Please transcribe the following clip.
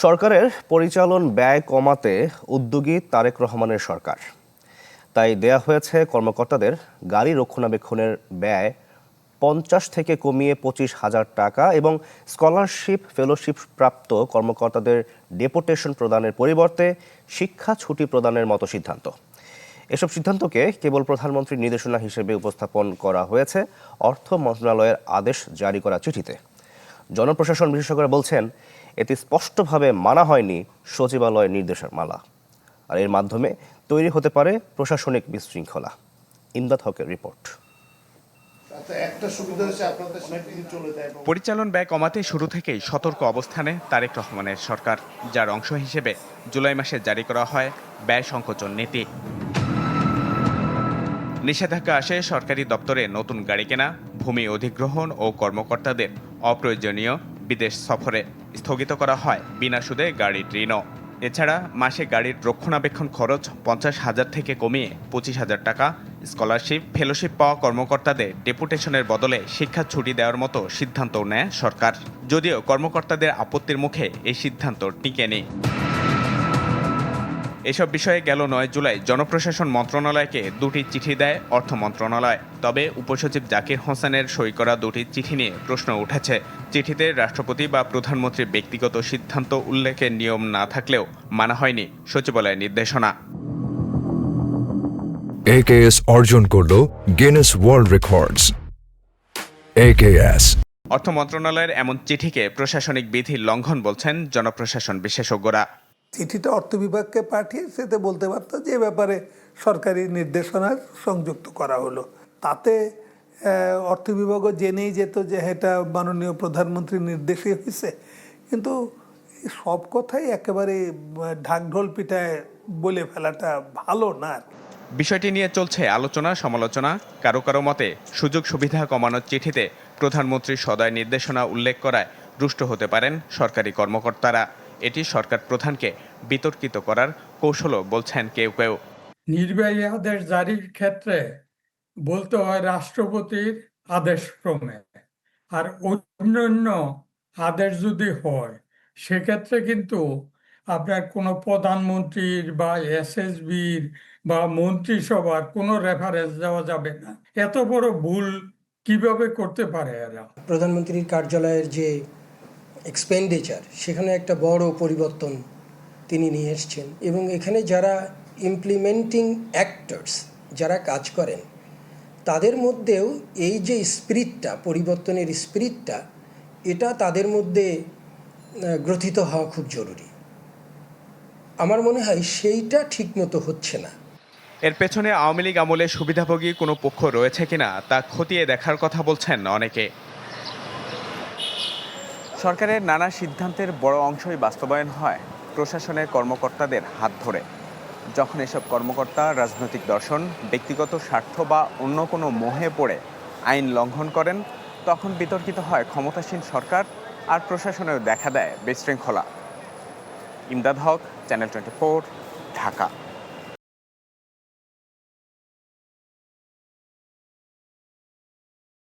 সরকারের পরিচালন ব্যয় কমাতে উদ্যোগী তারেক রহমানের সরকার। তাই দেয়া হয়েছে কর্মকর্তাদের গাড়ি রক্ষণাবেক্ষণের ব্যয় 50 থেকে কমিয়ে 25,000 টাকা এবং স্কলারশিপ ফেলোশিপ প্রাপ্ত কর্মকর্তাদের ডেপুটেশন প্রদানের পরিবর্তে শিক্ষা ছুটি প্রদানের মতো সিদ্ধান্ত। এসব সিদ্ধান্তকে কেবল প্রধানমন্ত্রীর নির্দেশনা হিসেবে উপস্থাপন করা হয়েছে অর্থ মন্ত্রণালয়ের আদেশ জারি করা চিঠিতে। জনপ্রশাসন বিশেষজ্ঞরা বলছেন, এতে স্পষ্টভাবে মানা হয়নি সচিবালয়ের নির্দেশমালা, আর এর মাধ্যমে তৈরি হতে পারে প্রশাসনিক বিশৃঙ্খলা। ইমদাদ হকের রিপোর্ট। পরিচালন ব্যয় কমাতে শুরু থেকেই সতর্ক অবস্থানে তারেক রহমানের সরকার, যার অংশ হিসেবে জুলাই মাসে জারি করা হয় ব্যয় সংকোচন নীতি। নিষেধাজ্ঞা আসে সরকারি দপ্তরে নতুন গাড়ি কেনা, ভূমি অধিগ্রহণ ও কর্মকর্তাদের অপ্রয়োজনীয় বিদেশ সফরে। স্থগিত করা হয় বিনা সুদে গাড়ির ঋণও। এছাড়া মাসে গাড়ির রক্ষণাবেক্ষণ খরচ 50,000 থেকে কমিয়ে 25,000 টাকা, স্কলারশিপ ফেলোশিপ পাওয়া কর্মকর্তাদের ডেপুটেশনের বদলে শিক্ষা ছুটি দেওয়ার মতো সিদ্ধান্তও নেয় সরকার। যদিও কর্মকর্তাদের আপত্তির মুখে এই সিদ্ধান্ত টিকে নেই। এসব বিষয়ে গেল 9 জুলাই জনপ্রশাসন মন্ত্রণালয়কে দুটি চিঠি দেয় অর্থ মন্ত্রণালয়। তবে উপসচিব জাকির হোসেনের সই করা দুটি চিঠি নিয়ে প্রশ্ন উঠেছে। চিঠিতে রাষ্ট্রপতি বা প্রধানমন্ত্রীর ব্যক্তিগত সিদ্ধান্ত উল্লেখের নিয়ম না থাকলেও মানা হয়নি সচিবালয়ের নির্দেশনা। AKS অর্জন করল গিনেস ওয়ার্ল্ড রেকর্ডস। AKS অর্থ মন্ত্রণালয়ের এমন চিঠিকে প্রশাসনিক বিধির লঙ্ঘন বলছেন জনপ্রশাসন বিশেষজ্ঞরা। চিঠিটা অর্থ বিভাগকে পাঠিয়ে সেতে বলতে পারতো যে ব্যাপারে সরকারি নির্দেশনার সংযুক্ত করা হলো। তাতে অর্থ বিভাগও জেনেই যেত যে এটা মাননীয় প্রধানমন্ত্রীর নির্দেশে হয়েছে। কিন্তু সব কথাই একেবারে ঢাকঢোল পিটায় বলে ফেলাটা ভালো না। বিষয়টি নিয়ে চলছে আলোচনা সমালোচনা। কারো কারো মতে সুযোগ সুবিধা কমানোর চিঠিতে প্রধানমন্ত্রীর সদয় নির্দেশনা উল্লেখ করায় রুষ্ট হতে পারেন সরকারি কর্মকর্তারা। এটি সরকার প্রধানকে বিতর্কিত করার কৌশলও বলছেন কেউ কেউ। নির্বাহী আদেশ জারির ক্ষেত্রে বলতে হয় রাষ্ট্রপতির আদেশ ক্রমে, আর অন্যান্য আদেশ যদি হয় সেক্ষেত্রে কিন্তু আপনার কোনো প্রধানমন্ত্রীর বা এসএসবির বা মন্ত্রিসভার কোনো রেফারেন্স দেওয়া যাবে না। এত বড় ভুল কিভাবে করতে পারে এরা? প্রধানমন্ত্রীর কার্যালয়ের যে এক্সপেন্ডিচার, সেখানে একটা বড় পরিবর্তন তিনি নিয়ে এসছেন এবং এখানে যারা ইমপ্লিমেন্টিং অ্যাক্টরস যারা কাজ করেন তাদের মধ্যেও এই যে স্পিরিটটা, পরিবর্তনের স্পিরিটটা, এটা তাদের মধ্যে গ্রথিত হওয়া খুব জরুরি। আমার মনে হয় সেইটা ঠিকমতো হচ্ছে না। এর পেছনে আওয়ামী লীগ আমলে সুবিধাভোগী কোনো পক্ষ রয়েছে কিনা তা খতিয়ে দেখার কথা বলছেন অনেকে। সরকারের নানা সিদ্ধান্তের বড় অংশই বাস্তবায়ন হয় প্রশাসনের কর্মকর্তাদের হাত ধরে। যখন এসব কর্মকর্তা রাজনৈতিক দর্শন, ব্যক্তিগত স্বার্থ বা অন্য কোনো মোহে পড়ে আইন লঙ্ঘন করেন, তখন বিতর্কিত হয় ক্ষমতাসীন সরকার আর প্রশাসনেও দেখা দেয় বিশৃঙ্খলা। ইমদাদ হক, চ্যানেল 24, ঢাকা।